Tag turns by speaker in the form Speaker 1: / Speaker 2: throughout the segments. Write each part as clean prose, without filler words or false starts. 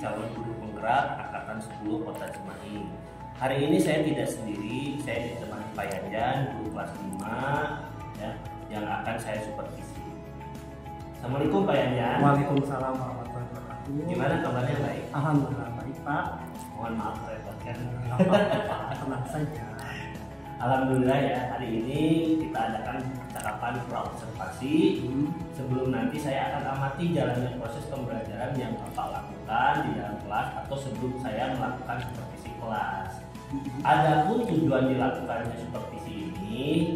Speaker 1: calon guru penggerak Angkatan 10 Kota Cimahi. Hari ini saya tidak sendiri, saya ditemani Pak Yanjan, guru kelas 5 ya, yang akan saya supervisi. Assalamualaikum Pak Yanjan.
Speaker 2: Waalaikumsalam warahmatullahi wabarakatuh.
Speaker 1: Gimana kabarnya, baik?
Speaker 2: Alhamdulillah baik Pak.
Speaker 1: Mohon maaf merepotkan.
Speaker 2: Tenang saja.
Speaker 1: Alhamdulillah ya, hari ini kita adakan percakapan praobservasi. Sebelum nanti saya akan amati jalannya proses pembelajaran yang Bapak lakukan di dalam kelas atau sebelum saya melakukan supervisi kelas. Adapun tujuan dilakukannya supervisi ini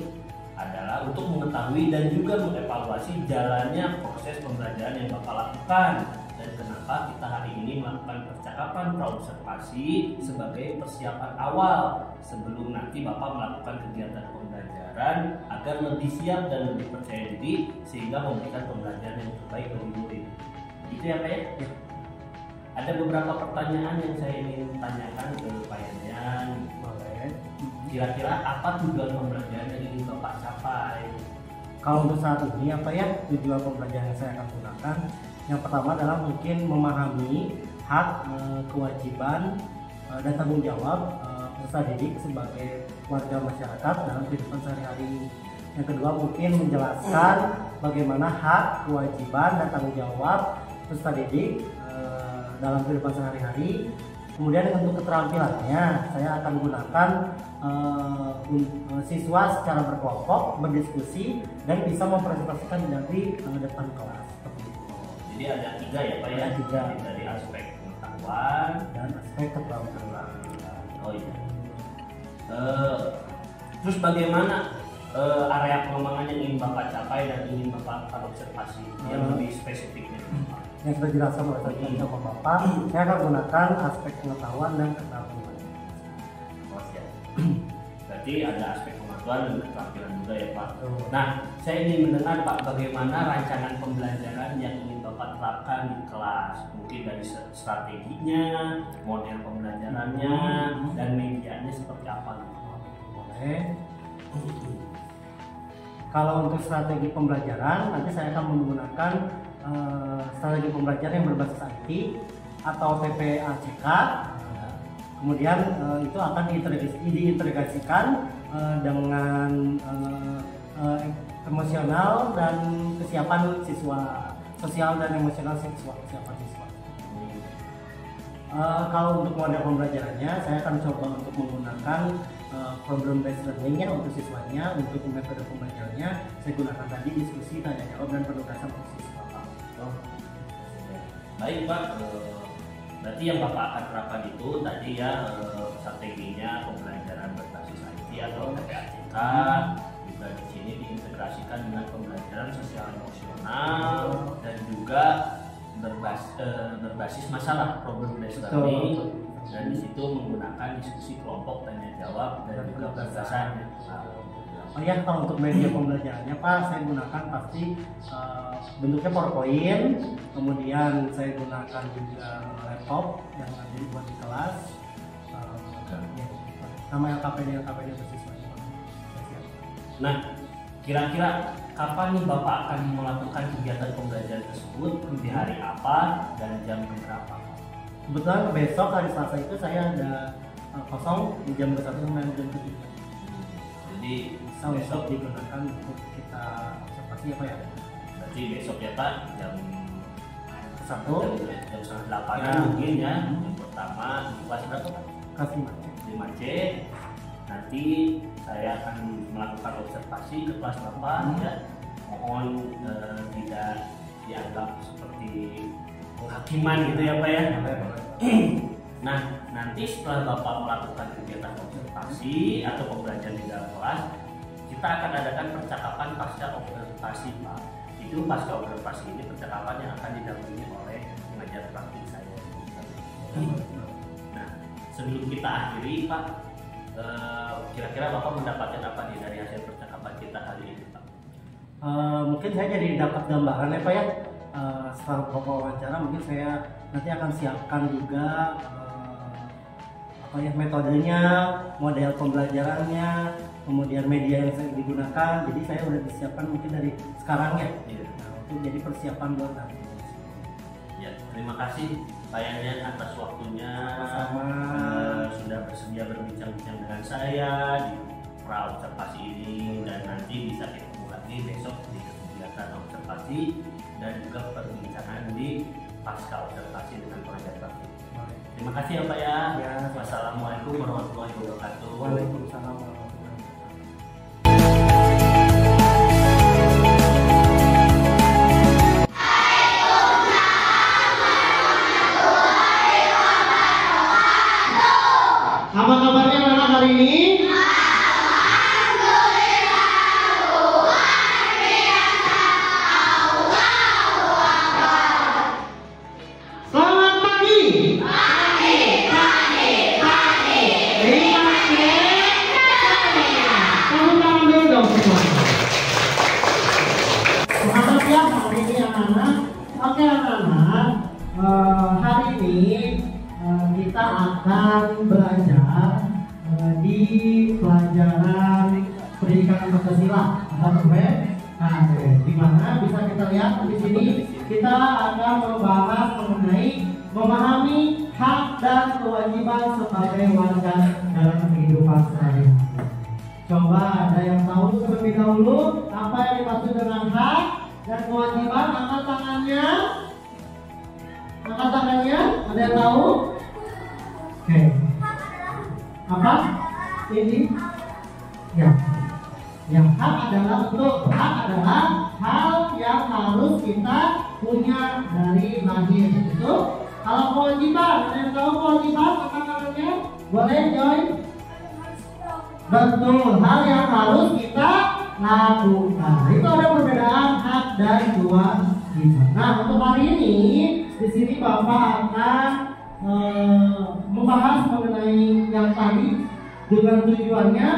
Speaker 1: adalah untuk mengetahui dan juga mengevaluasi jalannya proses pembelajaran yang Bapak lakukan. Dan kenapa kita hari ini melakukan percakapan praobservasi sebagai persiapan awal sebelum nanti Bapak melakukan kegiatan pembelajaran agar lebih siap dan lebih percaya diri sehingga memberikan pembelajaran yang terbaik bagi murid. Gitu ya Pak ya? Ya. Ada beberapa pertanyaan yang saya ingin tanyakan ke Pak Yanjan.
Speaker 2: Boleh.
Speaker 1: Kira-kira apa tujuan pembelajaran yang ingin Bapak capai?
Speaker 2: Kalau untuk saat ini apa ya tujuan pembelajaran yang saya akan gunakan? Yang pertama adalah mungkin memahami hak, kewajiban, dan tanggung jawab peserta didik sebagai warga masyarakat dalam kehidupan sehari-hari. Yang kedua mungkin menjelaskan bagaimana hak, kewajiban, dan tanggung jawab peserta didik dalam kehidupan sehari-hari. Kemudian untuk keterampilannya saya akan gunakan siswa secara berkelompok berdiskusi dan bisa mempresentasikan dari depan kelas.
Speaker 1: Jadi ada 3 ya Pak ya?
Speaker 2: 3.
Speaker 1: Dari aspek pengetahuan
Speaker 2: dan aspek keterampilan.
Speaker 1: Oh iya. Terus bagaimana area pengembangan yang ingin Bapak capai dan ingin Bapak observasi yang lebih spesifiknya?
Speaker 2: Yang sudah dijelaskan oleh tadi sama Bapak, saya akan gunakan aspek pengetahuan dan keterampilan.
Speaker 1: Oh siap. Berarti ada aspek pengetahuan dan keterampilan juga ya Pak. Nah, saya ingin mendengar Pak bagaimana rancangan pembelajaran yang ingin Bapak terapkan di kelas. Mungkin dari strateginya, model pembelajarannya, dan medianya seperti apa?
Speaker 2: Boleh. Kalau untuk strategi pembelajaran, nanti saya akan menggunakan strategi pembelajaran yang berbasis IT atau PPACK. Kemudian itu akan diintegrasikan dengan emosional dan kesiapan siswa, sosial dan emosional kesiapan siswa. Kalau untuk model pembelajarannya, saya akan coba untuk menggunakan problem based learning-nya untuk siswanya. Untuk metode pembelajarannya, saya gunakan tadi diskusi, tanya jawab, dan penugasan untuk siswa.
Speaker 1: Oh. Baik Pak, berarti yang Bapak akan terapkan itu tadi ya strateginya pembelajaran berbasis IT atau PPACK, juga di sini diintegrasikan dengan pembelajaran sosial emosional dan juga berbasis masalah problem based learning, dan di situ menggunakan diskusi kelompok, tanya jawab, dan juga penugasan.
Speaker 2: Oh ya, kalau untuk media pembelajarannya Pak, saya gunakan pasti bentuknya PowerPoint, kemudian saya gunakan juga laptop yang nanti dibuat di kelas, sama LKPD bersiswanya.
Speaker 1: Nah, kira-kira kapan nih Bapak akan melakukan kegiatan pembelajaran tersebut, di hari apa dan jam berapa?
Speaker 2: Kebetulan besok hari Selasa itu saya ada kosong di jam 1 sampai jam 3. Jadi besok digunakan untuk kita observasi apa ya? Berarti
Speaker 1: besok ya Pak, jam
Speaker 2: 1
Speaker 1: jam 8 ya. Mungkin ya. Yang pertama di kelas berapa Pak?
Speaker 2: Kelas
Speaker 1: 5C. Nanti saya akan melakukan observasi ke kelas 8 ya. Mohon tidak dianggap seperti penghakiman gitu ya Pak ya. Nah, nanti setelah Bapak melakukan kegiatan observasi atau pembelajaran di dalam kelas, kita akan adakan percakapan pasca observasi Pak. Itu pasca observasi ini percakapan yang akan didampingi oleh pengajar praktik saya. Nah, sebelum kita akhiri Pak, kira-kira Bapak mendapatkan apa nih dari hasil percakapan kita hari ini Pak?
Speaker 2: Mungkin saya jadi dapat gambaran ya Pak ya. Setelah Bapak wawancara, mungkin saya nanti akan siapkan juga metodenya, model pembelajarannya, kemudian media yang saya digunakan. Jadi saya udah disiapkan mungkin dari sekarang ya, untuk jadi persiapan buat nanti.
Speaker 1: Ya, terima kasih Pak Yayan atas waktunya.
Speaker 2: Sama.
Speaker 1: Sudah bersedia berbincang-bincang dengan saya di pra-observasi ini, dan nanti bisa ketemu lagi besok di kegiatan observasi dan juga perbincangan di pasca observasi dengan proyek praktik. Terima kasih ya Pak ya. Wassalamualaikum warahmatullahi wabarakatuh.
Speaker 2: Waalaikumsalam warahmatullahi wabarakatuh. Apa kabarnya anak hari ini? Selamat pagi. Terima kasih. Tepuk tangan dulu dong semua. Semangat ya hari ini anak-anak. Oke anak-anak, hari ini kita akan belajar di pelajaran pendidikan Pancasila atau di mana bisa kita lihat di sini kita akan membahas mengenai memahami hak dan kewajiban sebagai warga dalam kehidupan sehari-hari. Coba ada yang tahu terlebih dahulu apa yang dimaksud dengan hak dan kewajiban? Angkat tangannya. Angkat tangannya. Ada yang tahu? Oke. Apa? Ini? Ya. Yang hak adalah betul. Hak adalah hal yang harus kita punya dari lahir. Betul? Kalau kewajiban, ada yang tahu kewajiban? Angkat tangannya. Boleh Joy? Betul. Hal yang harus kita lakukan. Itu ada perbedaan hak dan kewajiban. Nah, untuk hari ini di sini Bapak akan membahas mengenai yang tadi dengan tujuannya.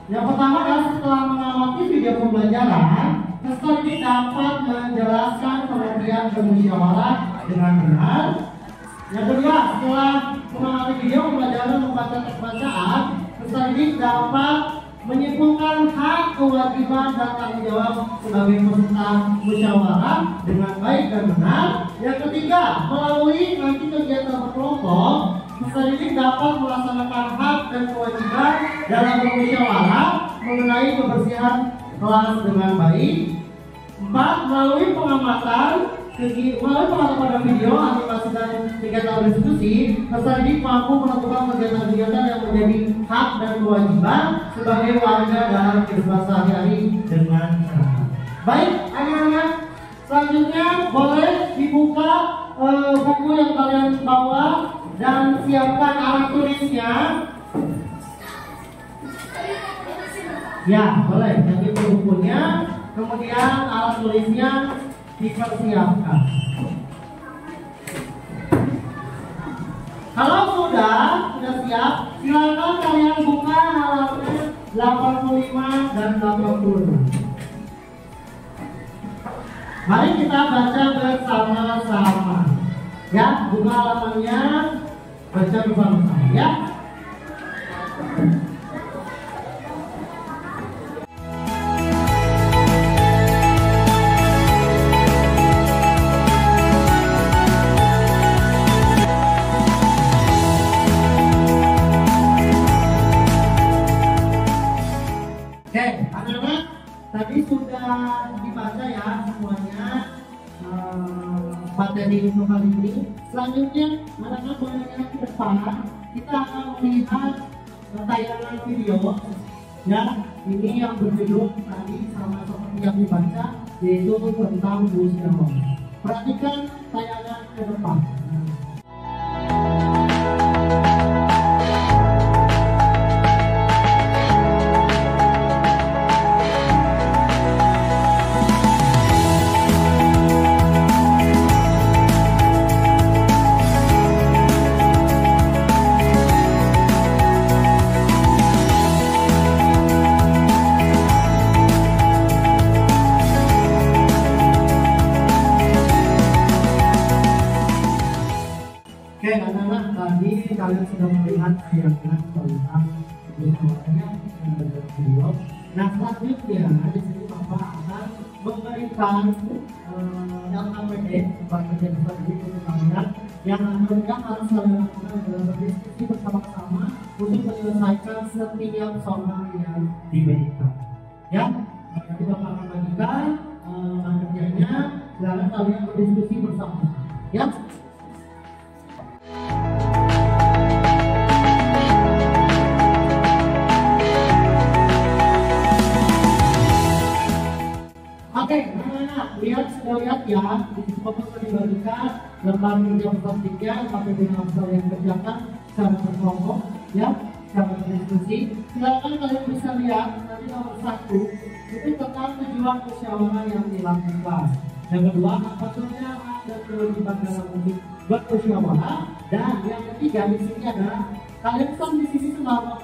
Speaker 2: Yang pertama adalah setelah mengamati video pembelajaran, peserta didik dapat menjelaskan pengertian bermusyawarah dengan benar. Yang kedua, setelah mengamati video pembelajaran membaca teks bacaan, peserta didik dapat menyimpulkan hak, kewajiban, dan tanggung jawab sebagai peserta musyawarah dengan baik dan benar. Yang ketiga, melalui nanti kegiatan berkelompok, peserta didik dapat melaksanakan hak dan kewajiban dalam bermusyawarah mengenai kebersihan kelas dengan baik. 4. Melalui pengamatan pada video, animasi dan kegiatan diskusi, peserta didik mampu menentukan kegiatan-kegiatan yang menjadi hak dan kewajiban sebagai warga dalam kehidupan sehari-hari dengan cara. Baik, anak-anak, selanjutnya boleh dibuka buku yang kalian bawa dan siapkan alat tulisnya. Ya, boleh. Jadi bukunya, kemudian alat tulisnya dipersiapkan. Kalau sudah siap, silakan kalian buka halaman 85 dan 86. Mari kita baca bersama-sama. Ya, buka halamannya, baca bersama-sama ya. Anak-anak, tadi sudah dibaca ya semuanya materi untuk kali ini. Selanjutnya, anak-anak boleh lihat ke depan. Kita akan melihat tayangan video. Ya, ini yang berjudul tadi sama seperti yang dibaca, yaitu tentang musyawarah. Perhatikan tayangan ke depan. Oke anak-anak, tadi kalian sudah melihat tayangan tentang musyawarahnya dalam video. Nah selanjutnya di sini Bapak akan memberikan LKPD sebagai peserta didik untuk kalian
Speaker 3: yang kalian harus kalian lakukan adalah berdiskusi bersama-sama untuk menyelesaikan setiap soal yang diberikan. Ya, nanti Bapak akan bagikan kerjanya, silakan kalian berdiskusi bersama-sama. Ya. Oke, lihat sudah lihat ya, di sini Bapak dibagikan lembar kerja praktiknya, tapi dengan hal yang kerjakan secara berkelompok, ya, secara berdiskusi. Silakan kalian bisa lihat nanti nomor 1 itu tentang tujuan musyawarah yang dilakukan. Yang kedua, apa saja hak dan kewajiban dalam untuk bermusyawarah, dan yang ketiga di sini adalah kalian kan di sini telah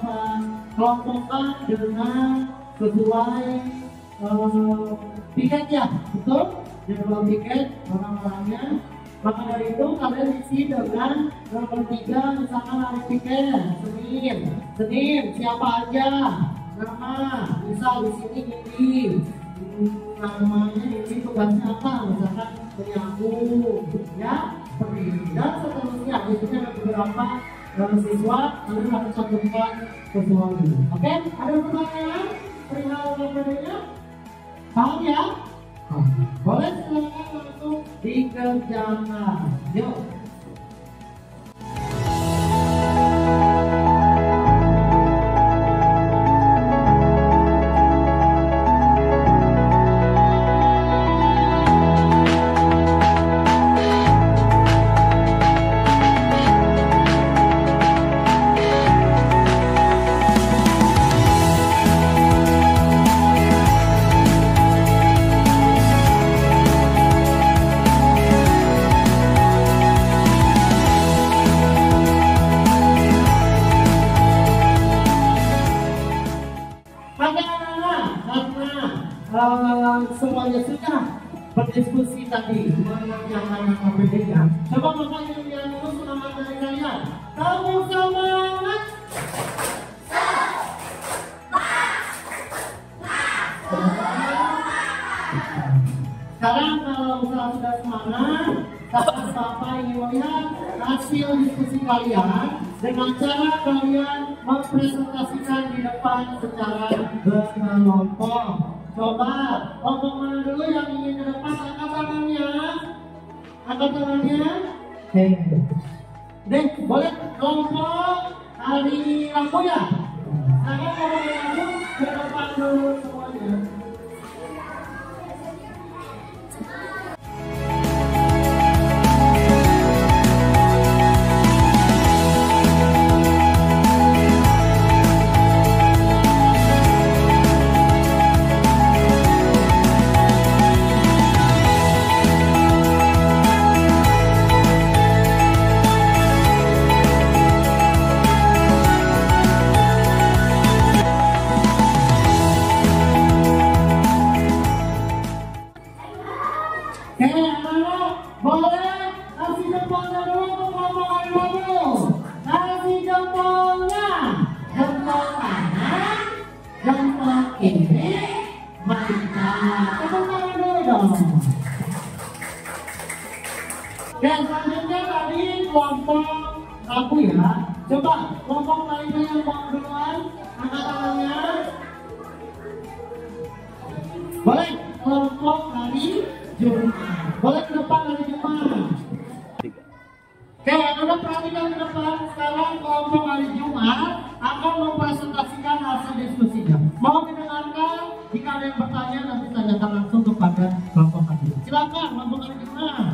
Speaker 3: kelompokkan dengan sesuai tiket ya, betul? Jadwal tiket orang-orangnya. Maka dari itu kalian isi dengan nomor 3 misalkan hari tiket Senin siapa aja nama, misal di sini ini namanya ini tugasnya apa, misalkan penyambung ya, seperti itu dan seterusnya. Di sini ada beberapa siswa kalian harus cantumkan sesuai ini. Oke, ada pertanyaan perihal materinya? Paham ya? Boleh silakan langsung dikerjakan. Yuk. Semuanya sudah berdiskusi tadi mengerjakan KPD-nya. Coba Bapak yang dulu semangat dari kalian. Kamu semangat. Sekarang kalau misalnya sudah semangat, Bapak ingin melihat hasil diskusi kalian dengan cara kalian mempresentasikan di depan secara berkelompok. Coba, kelompok mana dulu yang ingin ke depan? Angkat tangannya. Angkat tangannya. Deh, boleh kelompok hari Rabu ya? Sekarang kalau Rabu ke depan dulu semuanya. Boleh kasih jempolnya dulu untuk ngomongin dulu. Kasih jempolnya, jempol kanan, jempol kiri, mantap. Tepuk tangan dulu dong. Dan selanjutnya tadi kelompok Rabu ya. Coba kelompok lainnya yang mau duluan, angkat tangannya. Boleh kelompok hari Jumat. Boleh ke depan hari Jumat. Oke, Anda perhatikan ke depan. Sekarang kelompok hari Jumat akan mempresentasikan hasil diskusinya. Mau didengarkan? Jika ada yang bertanya, nanti tanyakan langsung kepada kelompok hari. Silakan kelompok hari Jumat.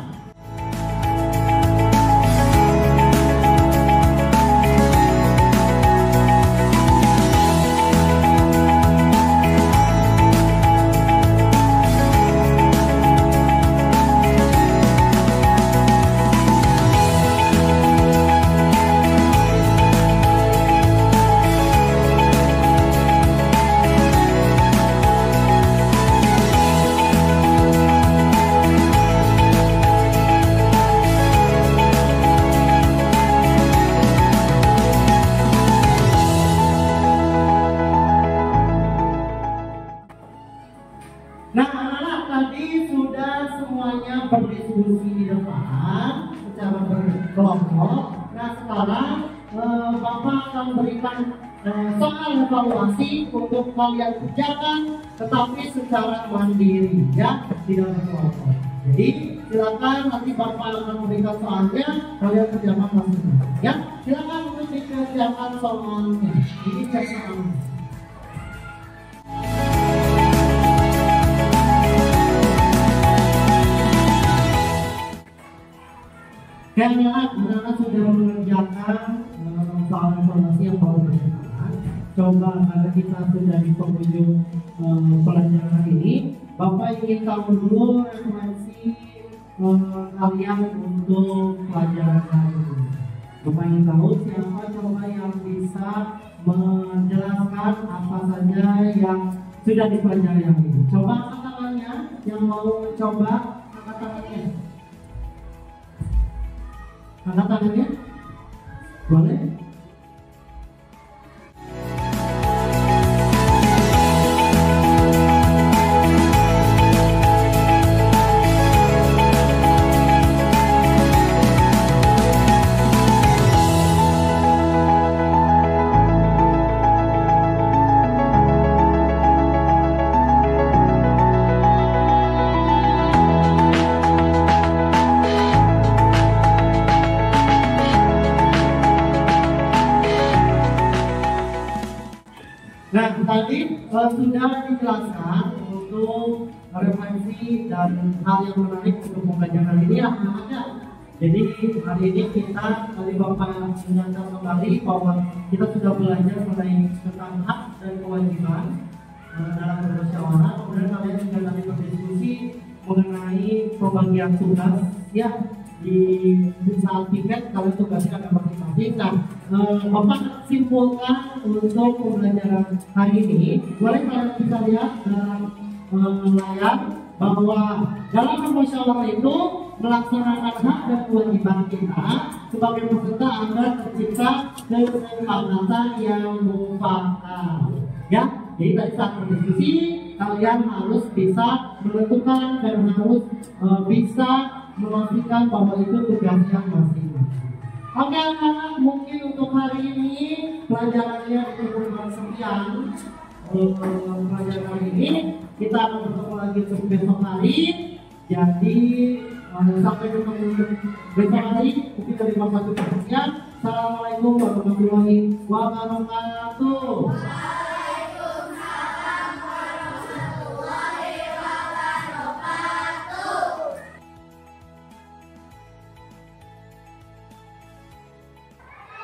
Speaker 3: sekarang Bapak akan berikan soal evaluasi untuk kalian kerjakan, tetapi secara mandiri, ya, tidak berkelompok. Jadi silakan nanti Bapak akan memberikan soalnya, kalian kerjakan masing-masing. Ya, silakan untuk dikerjakan soalnya. Ini cek soalnya. Kayaknya anak-anak sudah mengerjakan soal evaluasi yang baru berjalan. Coba karena kita sudah di penghujung pelajaran hari ini, Bapak ingin tahu dulu referensi kalian untuk pelajaran hari ini. Bapak ingin tahu siapa coba yang bisa menjelaskan apa saja yang sudah dipelajari hari ini. Coba angkat tangannya, yang mau coba angkat tangannya. Angkat tangannya, boleh? Nah, tadi sudah dijelaskan untuk referensi dan hal yang menarik untuk pembelajaran ini ada. Jadi hari ini kita dari Bapak ingatkan kembali bahwa kita sudah belajar mengenai tentang hak dan kewajiban dalam bermusyawarah. Kemudian kalian juga tadi berdiskusi mengenai pembagian tugas, ya, di saat piket kalian tugasnya ada masing-masing. Nah, Bapak simpulkan untuk pembelajaran hari ini. Boleh kalian bisa lihat dalam layar bahwa dalam bermusyawarah itu melaksanakan hak dan kewajiban kita sebagai peserta agar tercipta kesepakatan yang mufakat. Ya, jadi tadi saat berdiskusi kalian harus bisa menentukan dan harus bisa memastikan bahwa itu tugasnya masing-masing. Oke anak-anak, mungkin untuk hari ini pelajarannya cukup sekian. Pelajaran hari ini kita akan bertemu lagi untuk besok hari. Jadi sampai ketemu besok hari. Mungkin dari Bapak cukup sekian. Assalamualaikum warahmatullahi wabarakatuh.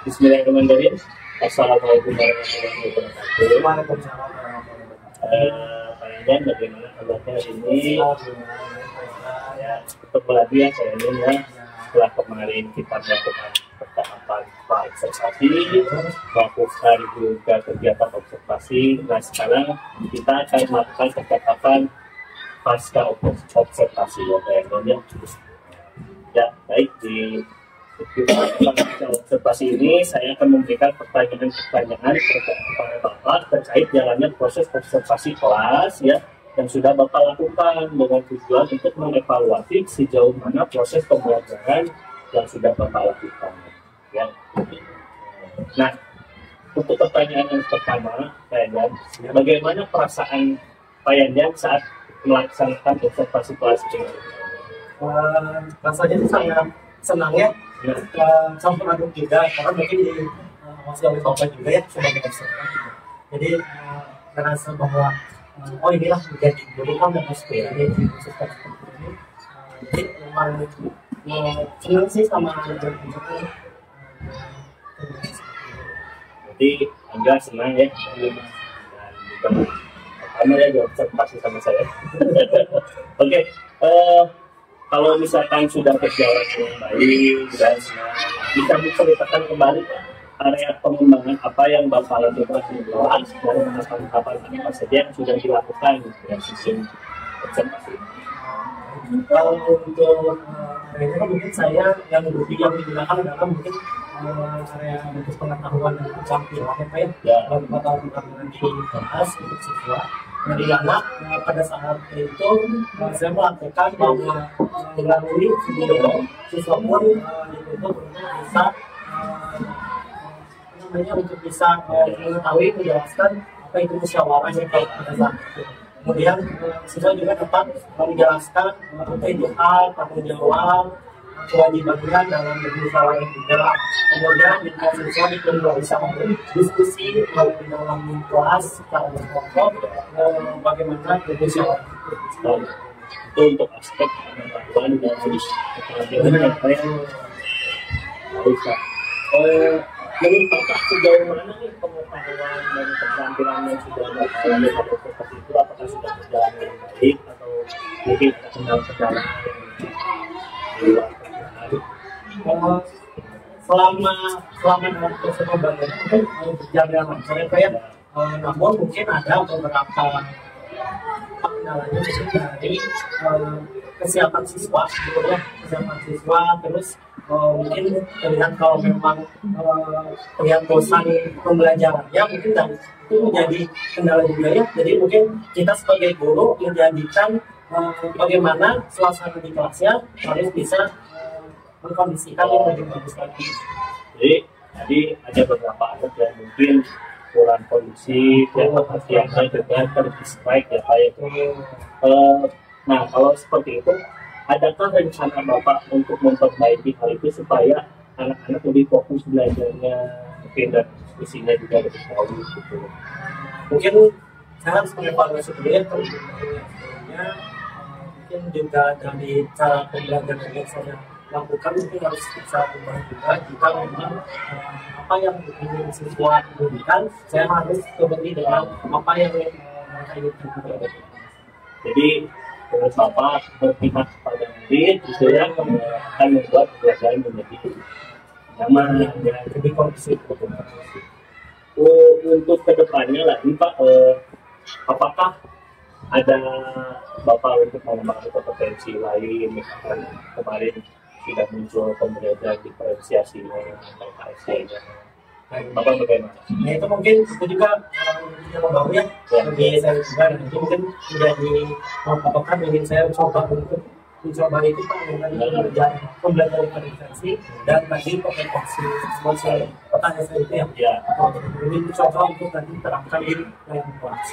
Speaker 1: Bismillahirrahmanirrahim. Assalamualaikum warahmatullahi wabarakatuh.
Speaker 2: Waalaikumsalam warahmatullahi wabarakatuh.
Speaker 1: Pak Yandan, bagaimana kabarnya hari ini? Ya, ketemu lagi ya saya ini ya. Setelah kemarin kita melakukan percakapan observasi, melakukan juga kegiatan observasi. Nah sekarang kita akan melakukan percakapan pasca observasi ya Pak Yandan ya. Ya baik, di observasi ini saya akan memberikan pertanyaan-pertanyaan kepada Bapak terkait jalannya proses observasi kelas ya yang sudah Bapak lakukan dengan tujuan untuk mengevaluasi sejauh mana proses pembelajaran yang sudah Bapak lakukan ya. Nah, untuk pertanyaan yang pertama, Pak Yandan, bagaimana perasaan Pak Yandan saat melaksanakan observasi kelas ini?
Speaker 2: Rasanya itu sangat senang ya. Campur aduk juga karena mungkin masih oleh Bapak juga ya sebagai observer. Jadi merasa bahwa oh inilah menjadi jurusan dan aspirasi di proses seperti ini. Jadi memang senang sih sama jurusan. Jadi agak senang ya. Dan juga pertama ya diobservasi sama saya. Oke. Kalau misalkan sudah berjalan dengan baik dan bisa diceritakan kembali area pengembangan apa yang Bapak lakukan di kelas dan tahapan-tahapan apa saja yang sudah dilakukan dari sistem observasi.
Speaker 4: Kalau untuk areanya kan mungkin saya yang digunakan adalah mungkin area bentuk pengetahuan dan keterampilan ya Pak ya, bakal kita nanti bahas untuk siswa. Jadi anak pada saat itu saya melakukan bahwa melalui video siswa pun dituntut untuk bisa hanya untuk bisa mengetahui, menjelaskan apa itu musyawarah yang pada saat itu. Kemudian siswa juga dapat menjelaskan apa itu hak, tanggung jawab, kewajibannya dalam bermusyawarah juga. Kemudian siswa juga bisa berdiskusi di dalam kelas secara berkelompok bagaimana bermusyawarah.
Speaker 1: Itu untuk aspek pengetahuan dan pelajaran apa yang bisa. Menurut Bapak sejauh mana nih pengetahuan dan keterampilan yang sudah Bapak alami pada proses itu, apakah sudah berjalan dengan baik atau mungkin kendala-kendala yang di luar kerjaan?
Speaker 4: Selama dalam proses pembangunan mungkin berjalan dengan lancar ya Pak ya. Namun mungkin ada beberapa kendalanya mungkin dari kesiapan siswa gitu ya, kesiapan siswa. Terus mungkin terlihat kalau memang terlihat bosan pembelajarannya mungkin, dan itu menjadi kendala juga ya. Jadi mungkin kita sebagai guru menjadikan bagaimana suasana di kelasnya harus bisa mengkondisikan yang lebih bagus lagi.
Speaker 1: Jadi ada beberapa anak yang mungkin kurang kondusif, yang perhatiannya juga terdistract ya kayak itu. Nah kalau seperti itu, adakah rencana Bapak untuk memperbaiki hal itu supaya anak-anak lebih fokus belajarnya, mungkin dan isinya juga lebih tahu gitu?
Speaker 4: Mungkin saya harus mengevaluasi dulu ya mungkin juga dari cara pembelajaran yang saya lakukan mungkin harus bisa ubah juga. Jika memang apa yang ingin siswa inginkan, saya harus kembali dengan apa yang mereka inginkan juga.
Speaker 1: Jadi menurut Bapak berpihak pada murid itu yang akan membuat pelajaran menjadi nyaman dan lebih kondusif. Untuk kedepannya lagi Pak, apakah ada Bapak untuk mengembangkan kompetensi lain, misalkan kemarin sudah muncul pembelajaran diferensiasinya, KSC-nya. Bapak bagaimana?
Speaker 4: Nah itu mungkin itu juga yang baru ya bagi saya juga, dan itu mungkin menjadi apakah ingin saya coba untuk mencoba itu Pak dengan belajar pembelajaran diferensiasi dan tadi kompetensi sosial. Pertanyaan saya itu ya, ini coba untuk nanti terapkan di lain kelas.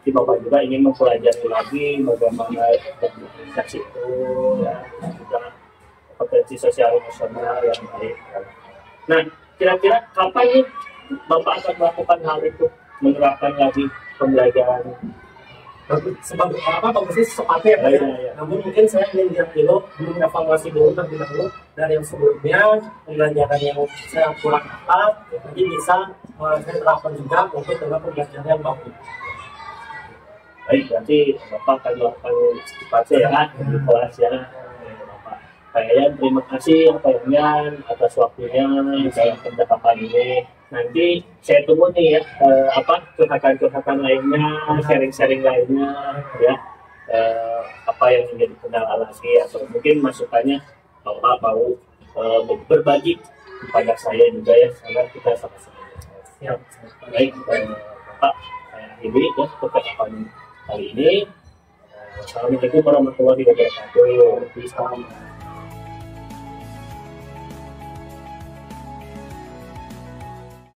Speaker 1: Jadi Bapak juga ingin mempelajari lagi bagaimana komunikasi itu, ya, juga kompetensi sosial emosional yang baik. Nah, kira-kira kapan nih Bapak akan melakukan hal itu, menerapkan lagi pembelajaran?
Speaker 4: Sebagai apa bagusnya secepatnya Pak ya. Namun mungkin saya ingin lihat dulu, mengevaluasi dulu terlebih dahulu dari yang sebelumnya, pembelajaran yang saya kurang tepat, nanti bisa saya terapkan juga untuk dengan pembelajaran yang bagus.
Speaker 1: Baik, berarti Bapak akan melakukan secepatnya ya di kelas ya. Bapak Pak terima kasih Pak atas waktunya dalam percakapan ini. Nanti saya tunggu nih ya curhatan-curhatan lainnya, sharing-sharing lainnya ya, apa yang menjadi kendala lagi atau mungkin masukannya Bapak mau berbagi kepada saya juga ya, agar kita sama-sama.
Speaker 4: Siap.
Speaker 1: Baik, Bapak saya akhiri ya percakapan kali ini. Assalamualaikum warahmatullahi wabarakatuh.